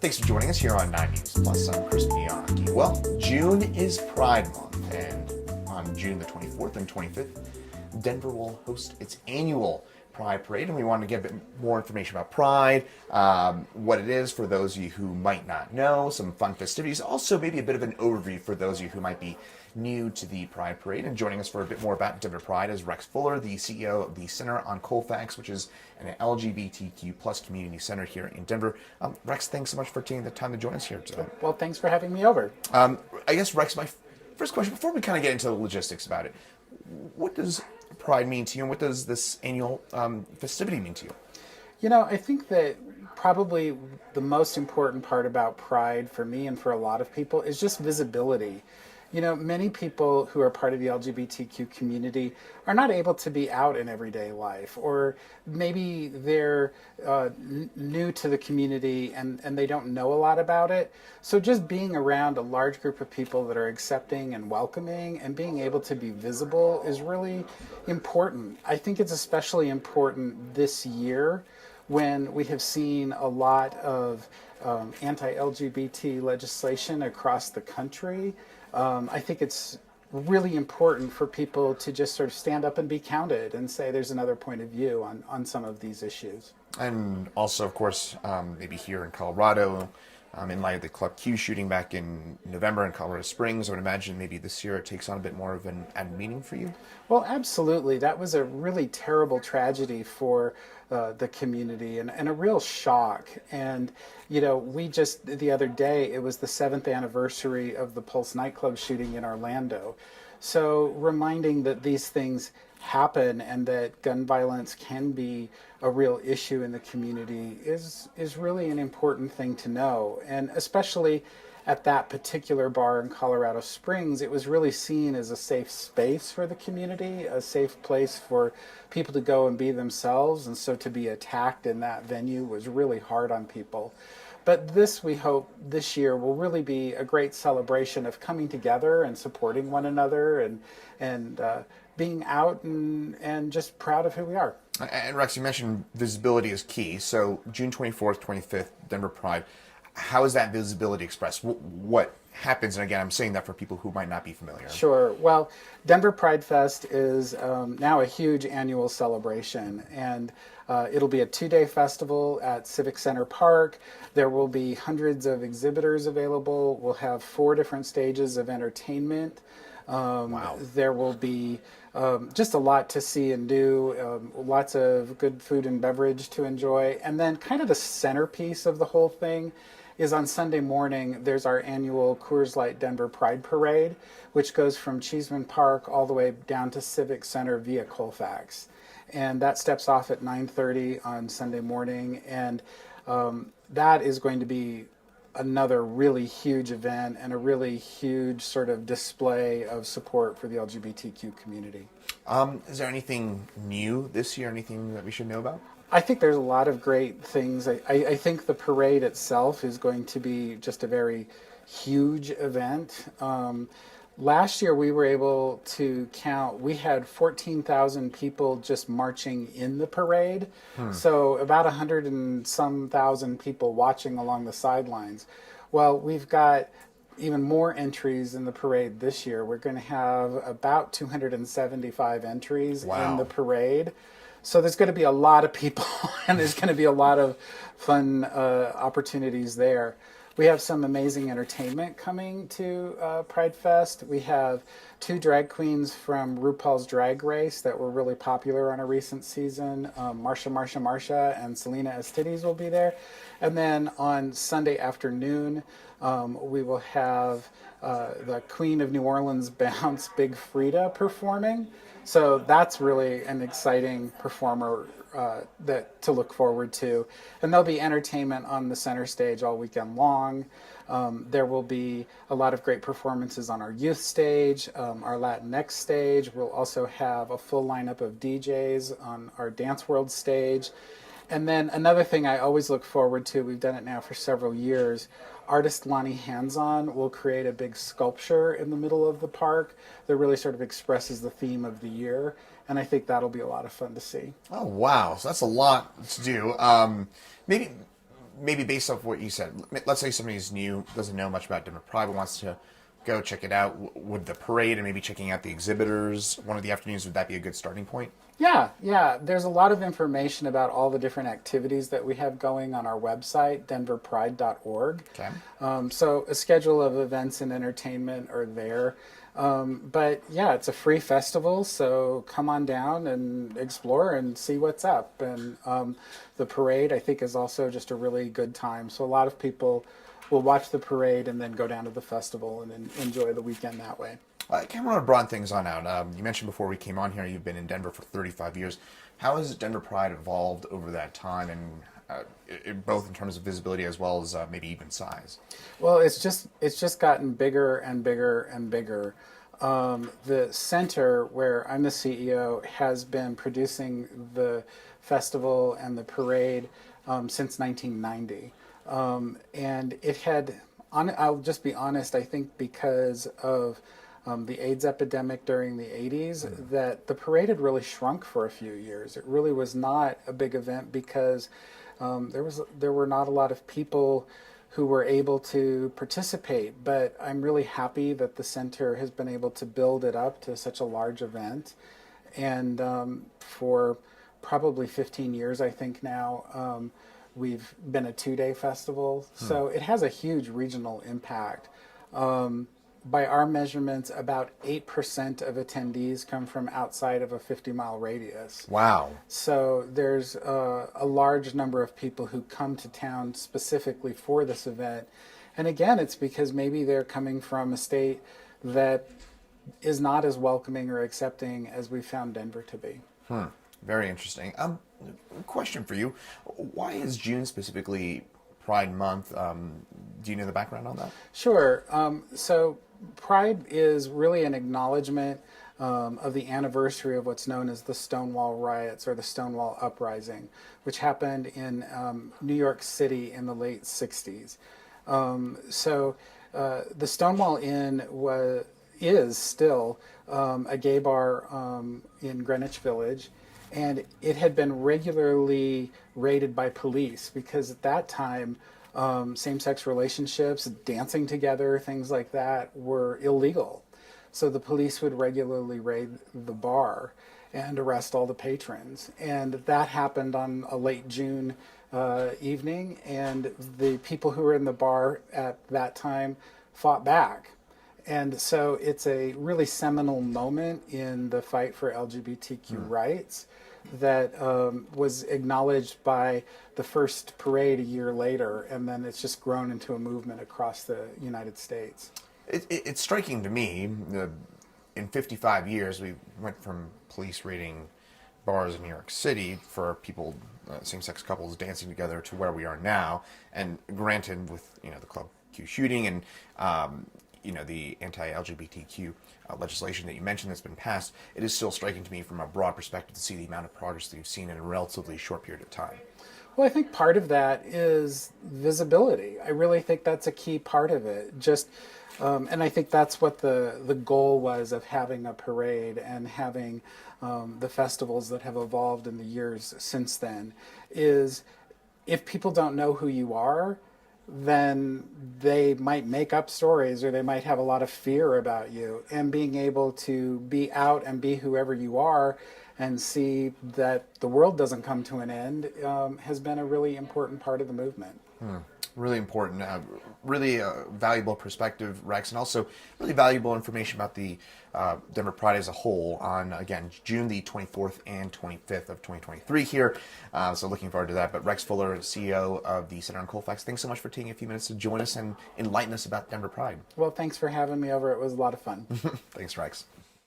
Thanks for joining us here on 9 News Plus. I'm Chris Miyake. Well, June is Pride Month, and on June the 24th and 25th, Denver will host its annual Pride Parade, and we want to get a bit more information about Pride, what it is for those of you who might not know, some fun festivities, also maybe a bit of an overview for those of you who might be new to the Pride Parade. And joining us for a bit more about Denver Pride is Rex Fuller, the CEO of the Center on Colfax, which is an LGBTQ plus community center here in Denver. Rex, thanks so much for taking the time to join us here today. Well, thanks for having me over. I guess, Rex, my first question, before we kind of get into the logistics about it, what does Pride mean to you, and what does this annual festivity mean to you? You know, I think that probably the most important part about Pride for me and for a lot of people is just visibility. You know, many people who are part of the LGBTQ community are not able to be out in everyday life, or maybe they're new to the community and they don't know a lot about it. So just being around a large group of people that are accepting and welcoming and being able to be visible is really important. I think it's especially important this year when we have seen a lot of anti-LGBT legislation across the country. I think it's really important for people to just sort of stand up and be counted and say there's another point of view on some of these issues. And also, of course, maybe here in Colorado, in light of the Club Q shooting back in November in Colorado Springs, I would imagine maybe this year it takes on a bit more of an added meaning for you? Well, absolutely. That was a really terrible tragedy for the community and a real shock. And, you know, we just, the other day, it was the 7th anniversary of the Pulse nightclub shooting in Orlando. So reminding that these things happen and that gun violence can be a real issue in the community is really an important thing to know. And especially at that particular bar in Colorado Springs, it was really seen as a safe space for the community, a safe place for people to go and be themselves. And so to be attacked in that venue was really hard on people. But this, we hope, this year will really be a great celebration of coming together and supporting one another and being out and just proud of who we are. And Rex, you mentioned visibility is key. So June 24th, 25th, Denver Pride. How is that visibility expressed? What happens? And again, I'm saying that for people who might not be familiar. Sure. Well, Denver PrideFest is now a huge annual celebration, and it'll be a 2-day festival at Civic Center Park. There will be hundreds of exhibitors available. We'll have 4 different stages of entertainment. Wow. There will be just a lot to see and do, lots of good food and beverage to enjoy. And then kind of the centerpiece of the whole thing is on Sunday morning, there's our annual Coors Light Denver Pride Parade, which goes from Cheeseman Park all the way down to Civic Center via Colfax. And that steps off at 9:30 on Sunday morning. And that is going to be another really huge event and a really huge sort of display of support for the LGBTQ community. Is there anything new this year, anything that we should know about? I think there's a lot of great things. I think the parade itself is going to be just a very huge event. Last year we were able to count, we had 14,000 people just marching in the parade. So about 100 and some thousand people watching along the sidelines. Well, we've got even more entries in the parade this year. We're going to have about 275 entries in the parade. So there's going to be a lot of people and there's going to be a lot of fun opportunities there. We have some amazing entertainment coming to Pride Fest. We have 2 drag queens from RuPaul's Drag Race that were really popular on a recent season. Marsha and Selena Estides will be there. And then on Sunday afternoon, we will have the Queen of New Orleans Bounce, Big Frida, performing. So that's really an exciting performer that to look forward to. And there'll be entertainment on the center stage all weekend long. There will be a lot of great performances on our youth stage, our Latinx stage. We'll also have a full lineup of DJs on our Dance World stage. And then another thing I always look forward to, we've done it now for several years, artist Lonnie Hands-On will create a big sculpture in the middle of the park that really sort of expresses the theme of the year. And I think that'll be a lot of fun to see. Oh, wow. So that's a lot to do. Maybe maybe based off what you said, let's say somebody's new, doesn't know much about Denver Pride, but wants to go check it out. Would the parade and maybe checking out the exhibitors one of the afternoons, would that be a good starting point? Yeah. There's a lot of information about all the different activities that we have going on our website, denverpride.org. Okay. So a schedule of events and entertainment are there. But yeah, it's a free festival, so come on down and explore and see what's up. And the parade, I think, is also just a really good time. So a lot of people will watch the parade and then go down to the festival and enjoy the weekend that way. I kind of want to broaden things on out. You mentioned before we came on here, you've been in Denver for 35 years. How has Denver Pride evolved over that time, and both in terms of visibility as well as maybe even size? Well, it's just gotten bigger and bigger and bigger. The center, where I'm the CEO, has been producing the festival and the parade since 1990. And it had, I'll just be honest, I think because of the AIDS epidemic during the 80s, that the parade had really shrunk for a few years. It really was not a big event because there were not a lot of people who were able to participate. But I'm really happy that the center has been able to build it up to such a large event. And for probably 15 years, I think now, we've been a 2-day festival. So it has a huge regional impact. By our measurements, about 8% of attendees come from outside of a 50-mile radius. Wow. So there's a large number of people who come to town specifically for this event. And again, it's because maybe they're coming from a state that is not as welcoming or accepting as we found Denver to be. Very interesting. Question for you. Why is June specifically Pride Month? Do you know the background on that? Sure. So Pride is really an acknowledgement of the anniversary of what's known as the Stonewall Riots or the Stonewall Uprising, which happened in New York City in the late 60s. So the Stonewall Inn is still a gay bar in Greenwich Village, and it had been regularly raided by police because at that time same-sex relationships, dancing together, things like that were illegal. So the police would regularly raid the bar and arrest all the patrons. And that happened on a late June evening, and the people who were in the bar at that time fought back. And so it's a really seminal moment in the fight for LGBTQ rights that was acknowledged by the first parade a year later, and then it's just grown into a movement across the United States. It's striking to me, in 55 years, we went from police raiding bars in New York City for people, same-sex couples dancing together, to where we are now. And granted, with the Club Q shooting and the anti-LGBTQ legislation that you mentioned that's been passed, it is still striking to me from a broad perspective to see the amount of progress that you've seen in a relatively short period of time. Well, I think part of that is visibility. I really think that's a key part of it. And I think that's what the goal was of having a parade and having the festivals that have evolved in the years since then, is if people don't know who you are, then they might make up stories or they might have a lot of fear about you. And being able to be out and be whoever you are and see that the world doesn't come to an end has been a really important part of the movement. Really important, really valuable perspective, Rex, and also really valuable information about the Denver Pride as a whole on, again, June the 24th and 25th of 2023 here. So looking forward to that. But Rex Fuller, CEO of the Center on Colfax, thanks so much for taking a few minutes to join us and enlighten us about Denver Pride. Well, thanks for having me over. It was a lot of fun. Thanks, Rex.